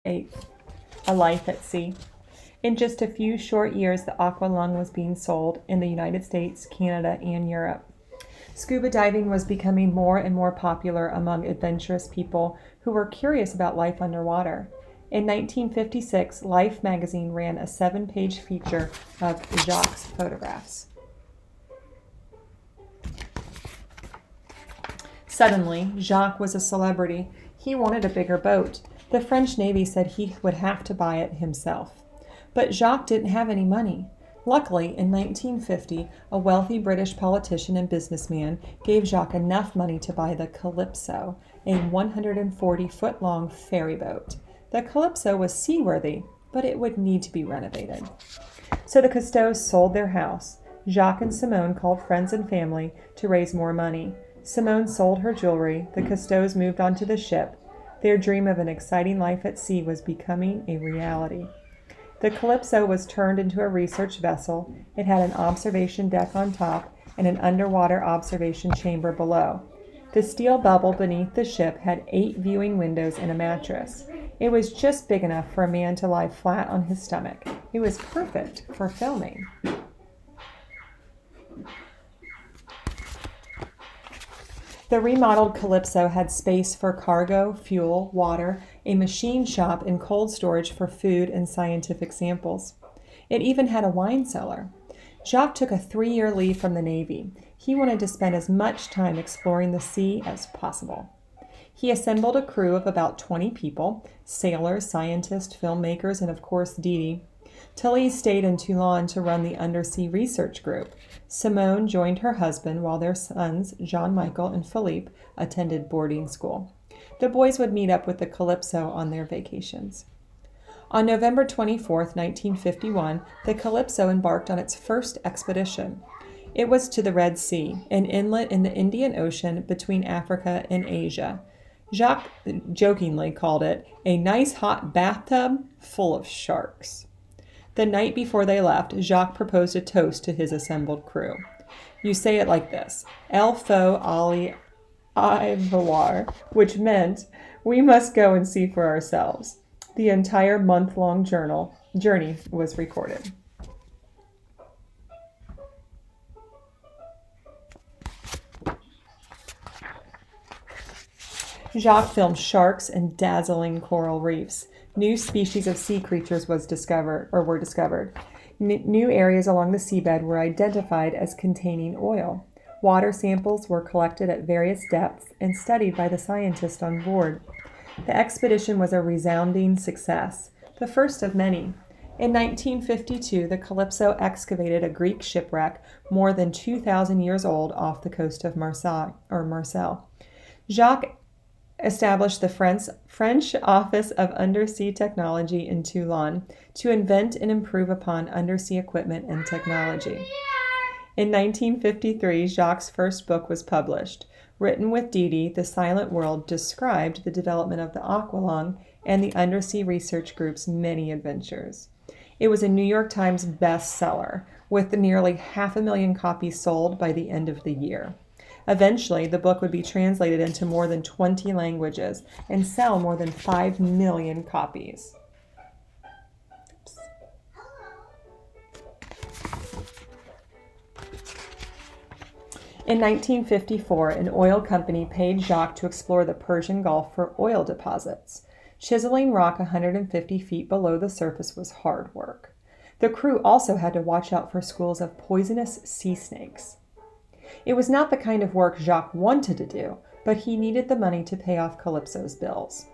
8. A Life at Sea. In just a few short years, the Aqualung was being sold in the United States, Canada, and Europe. Scuba diving was becoming more and more popular among adventurous people who were curious about life underwater. In 1956, Life magazine ran a 7-page feature of Jacques' photographs. Suddenly, Jacques was a celebrity. He wanted a bigger boat. The French Navy said he would have to buy it himself. But Jacques didn't have any money. Luckily, in 1950, a wealthy British politician and businessman gave Jacques enough money to buy the Calypso, a 140-foot-long ferry boat. The Calypso was seaworthy, but it would need to be renovated. So the Cousteaus sold their house. Jacques and Simone called friends and family to raise more money. Simone sold her jewelry. The Cousteaus moved onto the ship. Their dream of an exciting life at sea was becoming a reality. The Calypso was turned into a research vessel. It had an observation deck on top and an underwater observation chamber below. The steel bubble beneath the ship had 8 viewing windows and a mattress. It was just big enough for a man to lie flat on his stomach. It was perfect for filming. The remodeled Calypso had space for cargo, fuel, water, a machine shop, and cold storage for food and scientific samples. It even had a wine cellar. Jacques took a 3-year leave from the Navy. He wanted to spend as much time exploring the sea as possible. He assembled a crew of about 20 people, sailors, scientists, filmmakers, and of course Dee Dee. Tilly stayed in Toulon to run the Undersea Research Group. Simone joined her husband while their sons, Jean-Michel and Philippe, attended boarding school. The boys would meet up with the Calypso on their vacations. On November 24, 1951, the Calypso embarked on its first expedition. It was to the Red Sea, an inlet in the Indian Ocean between Africa and Asia. Jacques jokingly called it a nice hot bathtub full of sharks. The night before they left, Jacques proposed a toast to his assembled crew. You say it like this: El feu ali voir, which meant we must go and see for ourselves. The entire month-long journey was recorded. Jacques filmed sharks and dazzling coral reefs. New species of sea creatures were discovered. New areas along the seabed were identified as containing oil. Water samples were collected at various depths and studied by the scientists on board. The expedition was a resounding success, the first of many. In 1952, the Calypso excavated a Greek shipwreck more than 2,000 years old off the coast of Marseille. Jacques established the French Office of Undersea Technology in Toulon to invent and improve upon undersea equipment and technology. In 1953, Jacques' first book was published. Written with Dee Dee, The Silent World described the development of the Aqualung and the Undersea Research Group's many adventures. It was a New York Times bestseller, with nearly 500,000 copies sold by the end of the year. Eventually, the book would be translated into more than 20 languages and sell more than 5 million copies. In 1954, an oil company paid Jacques to explore the Persian Gulf for oil deposits. Chiseling rock 150 feet below the surface was hard work. The crew also had to watch out for schools of poisonous sea snakes. It was not the kind of work Jacques wanted to do, but he needed the money to pay off Calypso's bills.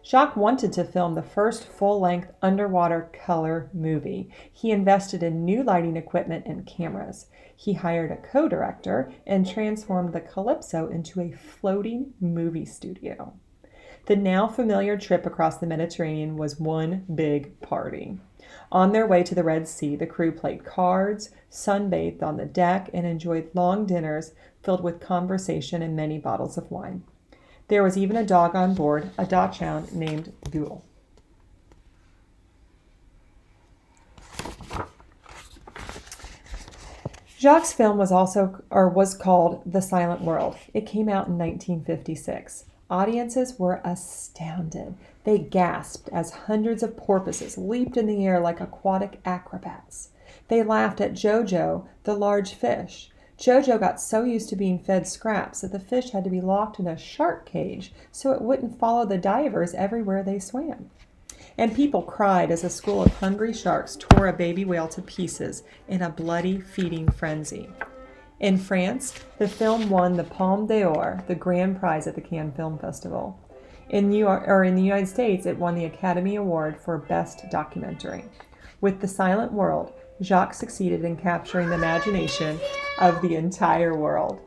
Jacques wanted to film the first full-length underwater color movie. He invested in new lighting equipment and cameras. He hired a co-director and transformed the Calypso into a floating movie studio. The now familiar trip across the Mediterranean was one big party. On their way to the Red Sea, the crew played cards, sunbathed on the deck, and enjoyed long dinners filled with conversation and many bottles of wine. There was even a dog on board, a dachshund named Ghoul. Jacques' film was called The Silent World. It came out in 1956. Audiences were astounded. They gasped as hundreds of porpoises leaped in the air like aquatic acrobats. They laughed at Jojo, the large fish. Jojo got so used to being fed scraps that the fish had to be locked in a shark cage so it wouldn't follow the divers everywhere they swam. And people cried as a school of hungry sharks tore a baby whale to pieces in a bloody feeding frenzy. In France, the film won the Palme d'Or, the grand prize at the Cannes Film Festival. In the United States, it won the Academy Award for Best Documentary. With The Silent World, Jacques succeeded in capturing the imagination of the entire world.